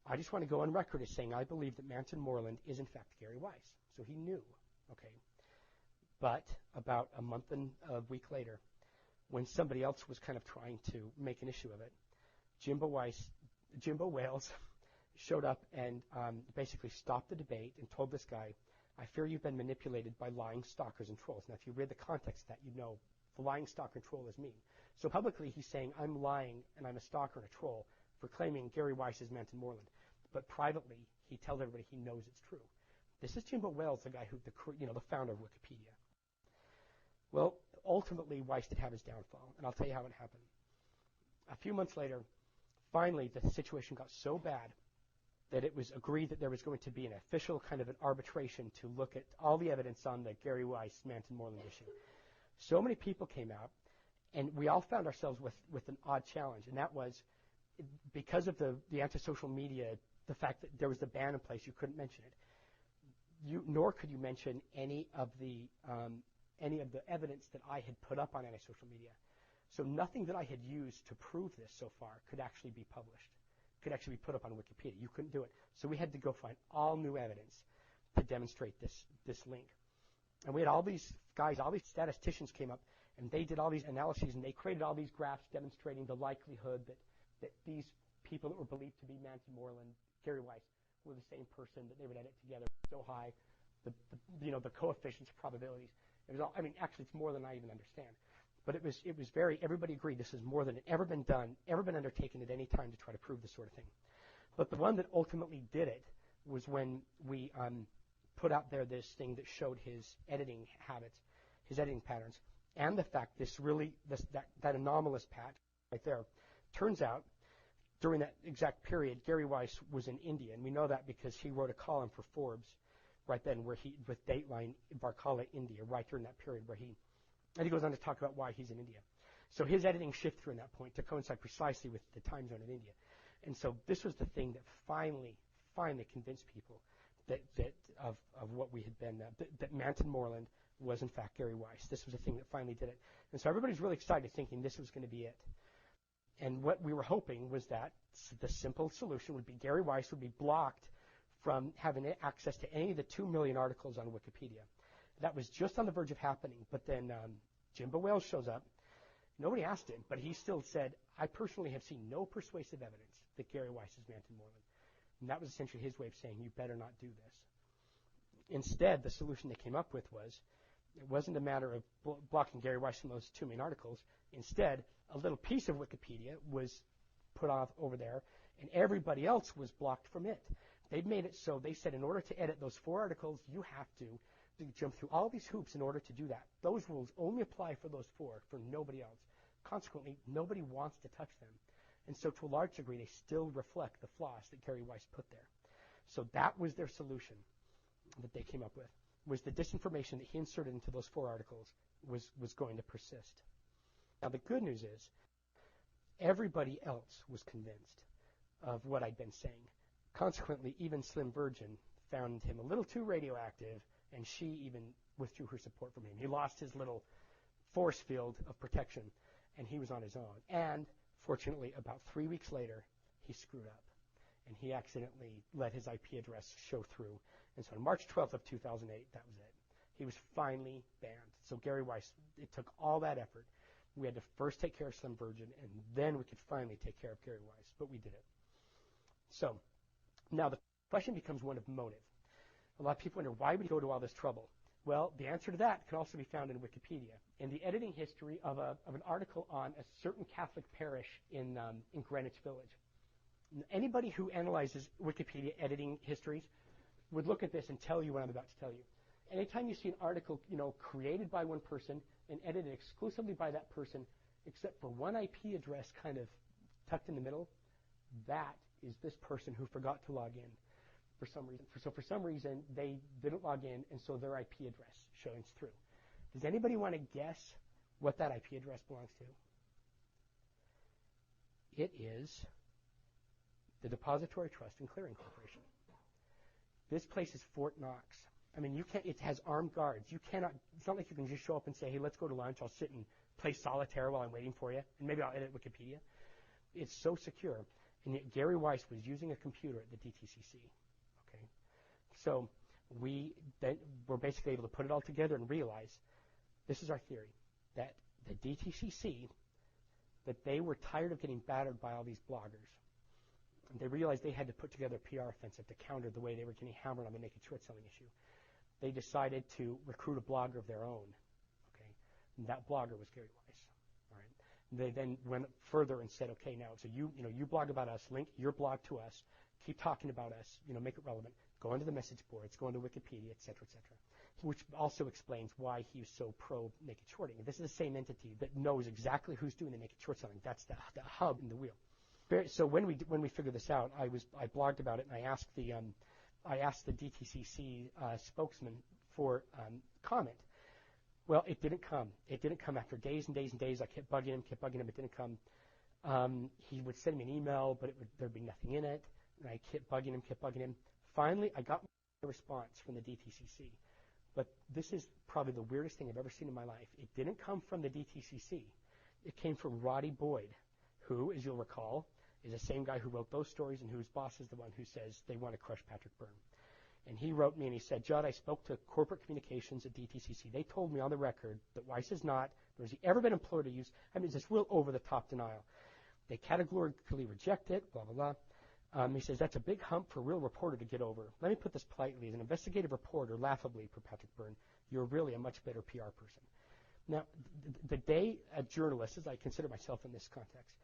I just want to go on record as saying I believe that Manson Moreland is in fact Gary Weiss. So he knew, okay. But about a month and a week later, when somebody else was kind of trying to make an issue of it, Jimbo Wales showed up and basically stopped the debate and told this guy, I fear you've been manipulated by lying stalkers and trolls. Now, if you read the context of that, you know the lying stalker and troll is me. So publicly, he's saying, I'm lying and I'm a stalker and a troll for claiming Gary Weiss is Manton Moreland. But privately, he tells everybody he knows it's true. This is Jimbo Wales, the guy who, the founder of Wikipedia. Well, ultimately, Weiss did have his downfall, and I'll tell you how it happened. A few months later, finally, the situation got so bad that it was agreed that there was going to be an official kind of an arbitration to look at all the evidence on the Gary Weiss, Manton Moreland issue. So many people came out, and we all found ourselves with an odd challenge, and that was because of the anti-social media, the fact that there was the ban in place, you couldn't mention it. Nor could you mention any of the evidence that I had put up on anti-social media. So nothing that I had used to prove this so far could actually be published, could actually be put up on Wikipedia. You couldn't do it. So we had to go find all new evidence to demonstrate this link. And we had all these guys, all these statisticians came up, and they did all these analyses, and they created all these graphs demonstrating the likelihood that these people that were believed to be Manton Moreland, Gary Weiss, were the same person, that they would edit together so high, the coefficients of probabilities. It was all, actually, it's more than I even understand. But it was everybody agreed this is more than had ever been done, ever been undertaken at any time to try to prove this sort of thing. But the one that ultimately did it was when we put out there this thing that showed his editing habits, his editing patterns, and the fact that anomalous patch right there. Turns out, during that exact period, Gary Weiss was in India, and we know that because he wrote a column for Forbes right then with Dateline Varkala, India, right during that period and he goes on to talk about why he's in India. So his editing shifted during that point to coincide precisely with the time zone in India. And so this was the thing that finally convinced people that of what we had been, that Manton Moreland was in fact Gary Weiss. This was the thing that finally did it. And so everybody's really excited, thinking this was going to be it. And what we were hoping was that the simple solution would be Gary Weiss would be blocked from having access to any of the 2 million articles on Wikipedia. That was just on the verge of happening, but then Jimbo Wales shows up. Nobody asked him, but he still said, I personally have seen no persuasive evidence that Gary Weiss is Manton Moreland. And that was essentially his way of saying, you better not do this. Instead, the solution they came up with was, it wasn't a matter of blocking Gary Weiss from those 2 main articles. Instead, a little piece of Wikipedia was put off over there, and everybody else was blocked from it. They'd made it so they said in order to edit those 4 articles, you have to jump through all these hoops in order to do that. Those rules only apply for those 4, for nobody else. Consequently, nobody wants to touch them. And so to a large degree, they still reflect the flaws that Gary Weiss put there. So that was their solution that they came up with, was the disinformation that he inserted into those 4 articles was going to persist. Now, the good news is everybody else was convinced of what I'd been saying. Consequently, even Slim Virgin found him a little too radioactive, and she even withdrew her support from him. He lost his little force field of protection, and he was on his own. And fortunately, about 3 weeks later, he screwed up, and he accidentally let his IP address show through. And so on March 12th of 2008, that was it. He was finally banned. So Gary Weiss, it took all that effort. We had to first take care of Slim Virgin, and then we could finally take care of Gary Weiss, but we did it. So now the question becomes one of motive. A lot of people wonder, why would he go to all this trouble? Well, the answer to that can also be found in Wikipedia. In the editing history of an article on a certain Catholic parish in Greenwich Village. Anybody who analyzes Wikipedia editing histories would look at this and tell you what I'm about to tell you. Anytime you see an article, created by one person and edited exclusively by that person, except for one IP address kind of tucked in the middle, that is this person who forgot to log in for some reason. So for some reason, they didn't log in, and so their IP address shines through. Does anybody want to guess what that IP address belongs to? It is the Depository Trust and Clearing Corporation. This place is Fort Knox. It has armed guards. You cannot, it's not like you can just show up and say, hey, let's go to lunch. I'll sit and play solitaire while I'm waiting for you, and maybe I'll edit Wikipedia. It's so secure. And yet Gary Weiss was using a computer at the DTCC. Okay, so we then were basically able to put it all together and realize this is our theory, that the DTCC that they were tired of getting battered by all these bloggers. And they realized they had to put together a PR offensive to counter the way they were getting hammered on the naked short selling issue. They decided to recruit a blogger of their own. Okay, and that blogger was Gary Weiss. All right. They then went further and said, okay, now so you blog about us, link your blog to us, keep talking about us, make it relevant, go into the message boards, go into Wikipedia, et cetera, which also explains why he's so pro naked shorting. This is the same entity that knows exactly who's doing the naked short selling. That's the hub in the wheel. So when we figured this out, I blogged about it, and I asked the DTCC spokesman for comment. Well, it didn't come. It didn't come after days and days and days. I kept bugging him. It didn't come. He would send me an email, but there'd be nothing in it. And I kept bugging him. Finally, I got a response from the DTCC. But this is probably the weirdest thing I've ever seen in my life. It didn't come from the DTCC. It came from Roddy Boyd, who, as you'll recall, is the same guy who wrote those stories and whose boss is the one who says they want to crush Patrick Byrne. And he wrote me and he said, Judd, I spoke to corporate communications at DTCC. They told me on the record that Weiss is not, nor has he ever been employed to use, it's this real over-the-top denial. They categorically reject it, blah, blah, blah. He says, that's a big hump for a real reporter to get over. Let me put this politely. As an investigative reporter, laughably for Patrick Byrne, you're really a much better PR person. Now, the day a journalist, as I consider myself in this context,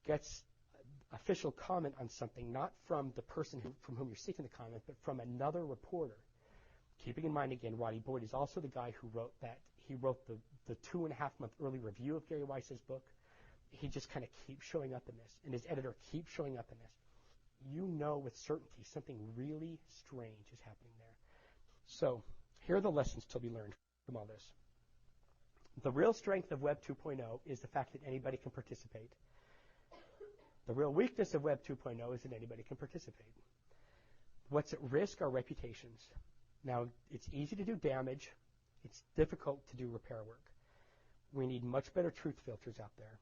gets official comment on something, not from the person from whom you're seeking the comment, but from another reporter, keeping in mind, again, Roddy Boyd is also the guy who wrote that. He wrote the 2.5-month early review of Gary Weiss's book. He just kind of keeps showing up in this, and his editor keeps showing up in this. You know with certainty something really strange is happening there. So here are the lessons to be learned from all this. The real strength of Web 2.0 is the fact that anybody can participate. The real weakness of Web 2.0 is that anybody can participate. What's at risk are reputations. Now, it's easy to do damage. It's difficult to do repair work. We need much better truth filters out there.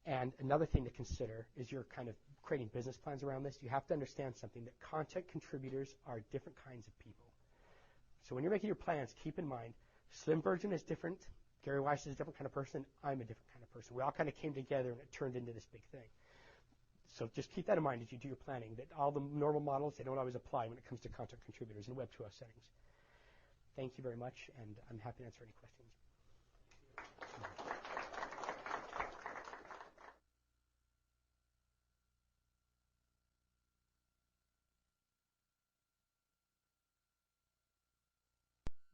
And another thing to consider is you're kind of creating business plans around this. You have to understand something, that content contributors are different kinds of people. So when you're making your plans, keep in mind, Slim Virgin is different. Gary Weiss is a different kind of person. I'm a different kind of person. We all kind of came together and it turned into this big thing. So just keep that in mind as you do your planning, that all the normal models, they don't always apply when it comes to content contributors in Web 2.0 settings. Thank you very much, and I'm happy to answer any questions.